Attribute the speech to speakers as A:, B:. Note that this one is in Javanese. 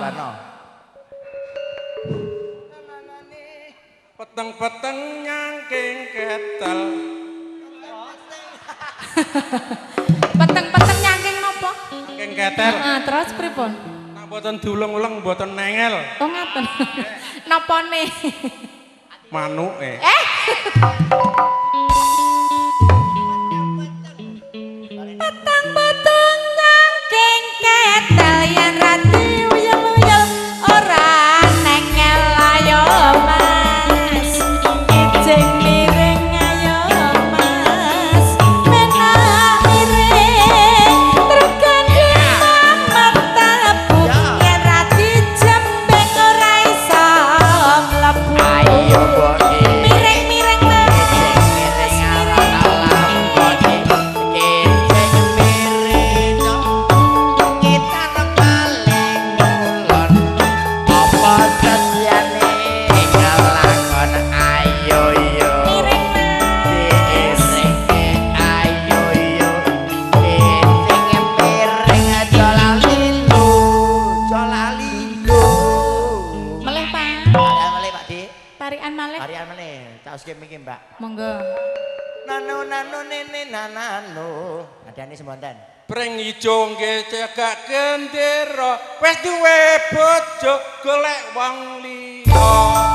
A: Warna.
B: Peteng-peteng nyangking ketel.
C: Peteng-peteng nyangking napa?
B: Nyangking ketel.
C: Heeh, terus pripun?
B: Nak mboten diuleng-uleng mboten nengel.
C: Oh ngaten. Napane?
B: Manuke.
C: Peteng-peteng nyangking ketel yen rati uyel-uyel ora nengel ayo Mas. Kijing miring ayo Mas. Menak miring tergan mamat tabuk yen rati jembeng ora iso mlebu.
A: Ayo Boki.
C: Miring-miring Mas.
A: Miring alon-alon Boki. Kicing miring kita paling ngulon. Apa sesiane ngelakon ayo yo.
C: Miring Mas.
A: Diiringi ayo yo. Kicing miring aja lali lu. Aja lali lu.
C: Meleh Pak.
A: Tarian malih Pak Di.
C: Tarikan malih.
A: Tarian malih. Tak usah mikir Mbak.
C: Monggo.
A: Nano nano nene nanano. Adane semonten.
B: Pring ijo nggih cekak gendera. Wis duwe bojo golek wong liya.